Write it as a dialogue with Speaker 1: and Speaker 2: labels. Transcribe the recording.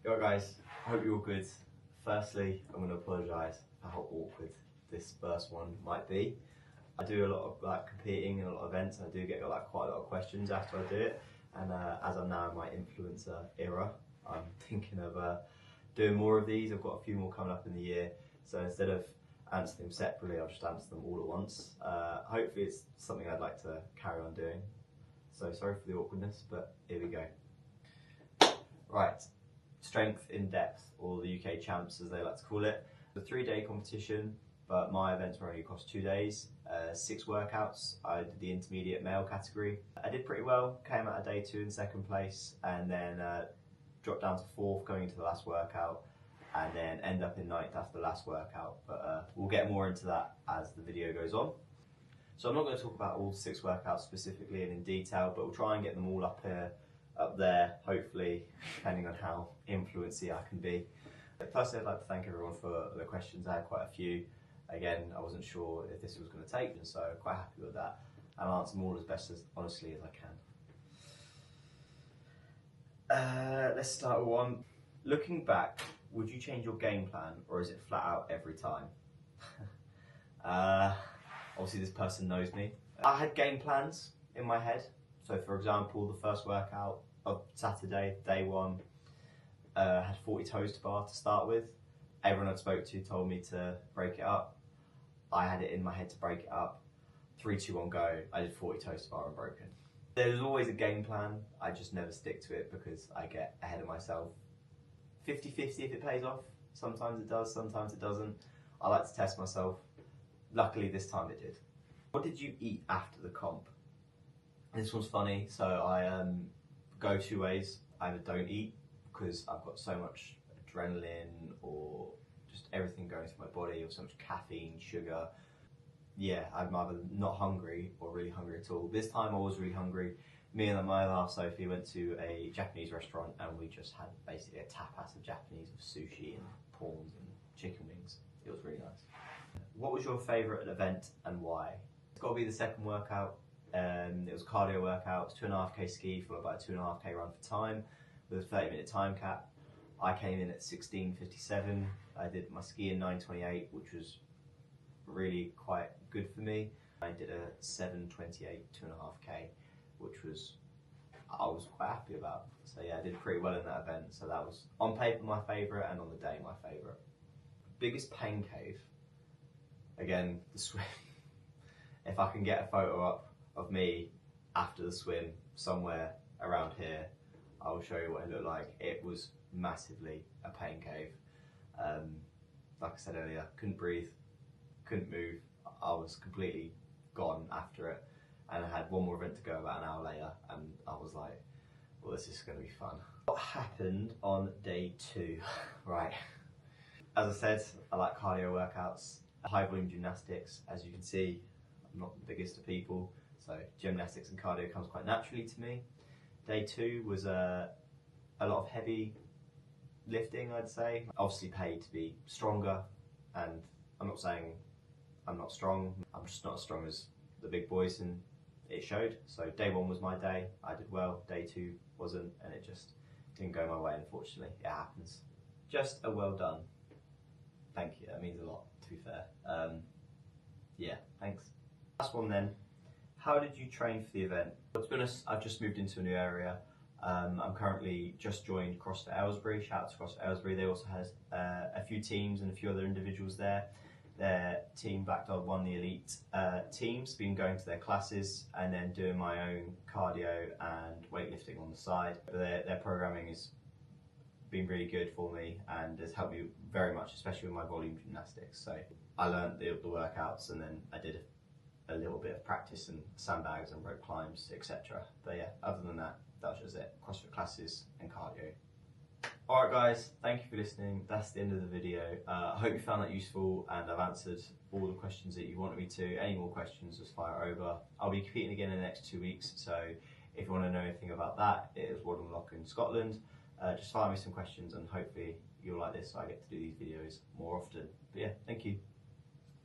Speaker 1: Yo guys, hope you're all good. Firstly, I'm going to apologise for how awkward this first one might be. I do a lot of competing in a lot of events, and I do get quite a lot of questions after I do it. And as I'm now in my influencer era, I'm thinking of doing more of these. I've got a few more coming up in the year, so instead of answering them separately, I'll just answer them all at once. Hopefully it's something I'd like to carry on doing. So sorry for the awkwardness, but here we go. Right, strength in depth, or the UK Champs as they like to call it. It's a 3-day competition, but my events were only across 2 days. 6 workouts. I did the intermediate male category. I did pretty well, came out of day 2 in 2nd place, and then dropped down to 4th going into the last workout, and then end up in 9th after the last workout. But we'll get more into that as the video goes on. So I'm not going to talk about all 6 workouts specifically and in detail, but we'll try and get them all up there, hopefully, depending on how influency I can be. Firstly, I'd like to thank everyone for the questions. I had quite a few. Again, I wasn't sure if this was going to take, and so quite happy with that. I'll answer them all as best as honestly as I can. Let's start with one. Looking back, would you change your game plan, or is it flat out every time? Obviously this person knows me. I had game plans in my head. So for example, the first workout of Saturday, day 1, had 40 toes to bar to start with. Everyone I spoke to told me to break it up. I had it in my head to break it up. 3, 2, 1, go. I did 40 toes to bar and broken. There's always a game plan. I just never stick to it because I get ahead of myself. 50-50 if it pays off. Sometimes it does, sometimes it doesn't. I like to test myself. Luckily this time it did. What did you eat after the comp? This one's funny. So I go 2 ways. Either don't eat because I've got so much adrenaline or just everything going through my body, or so much caffeine, sugar. Yeah, I'm either not hungry or really hungry at all. This time I was really hungry. Me and my other half, Sophie, went to a Japanese restaurant and we just had basically a tapas of Japanese with sushi and prawns and chicken wings. It was really nice. What was your favourite event and why? It's got to be the second workout. It was a cardio workout. It was 2.5k ski followed by a 2.5k run for time with a 30-minute time cap. I came in at 16:57. I did my ski in 9:28, which was really quite good for me. I did a 7:28 2.5k, which I was quite happy about. So yeah, I did pretty well in that event. So that was on paper my favourite, and on the day my favourite. Biggest pain cave. Again, the swim. If I can get a photo up of me after the swim somewhere around here, I will show you what it looked like. It was massively a pain cave. Like I said earlier, couldn't breathe, couldn't move. I was completely gone after it, and I had one more event to go about an hour later, and I was like, well, this is going to be fun. What happened on day 2? Right. As I said, I like cardio workouts, high volume gymnastics. As you can see, I'm not the biggest of people, so gymnastics and cardio comes quite naturally to me. Day 2 was a lot of heavy lifting, I'd say. Obviously paid to be stronger, and I'm not saying I'm not strong, I'm just not as strong as the big boys, and it showed. So day 1 was my day, I did well. Day 2 wasn't, and it just didn't go my way, unfortunately. It happens. Just a well done. Thank you, that means a lot, to be fair. Yeah, thanks. Last one then. How did you train for the event? Well, to be honest, I've just moved into a new area. I'm currently just joined CrossFit Aylesbury. Shout out to CrossFit Aylesbury. They also has a few teams and a few other individuals there. Their team, Black Dog, won the elite teams, been going to their classes and then doing my own cardio and weightlifting on the side. But their programming has been really good for me and has helped me very much, especially with my volume gymnastics. So I learned the workouts, and then I did a little bit of practice and sandbags and rope climbs, etc. But yeah, other than that, that was just it. CrossFit classes and cardio. Alright guys, thank you for listening. That's the end of the video. I hope you found that useful, and I've answered all the questions that you wanted me to. Any more questions, just fire over. I'll be competing again in the next 2 weeks, so if you want to know anything about that, it is Wadham Lock in Scotland. Just fire me some questions, and hopefully you'll like this so I get to do these videos more often. But yeah, thank you.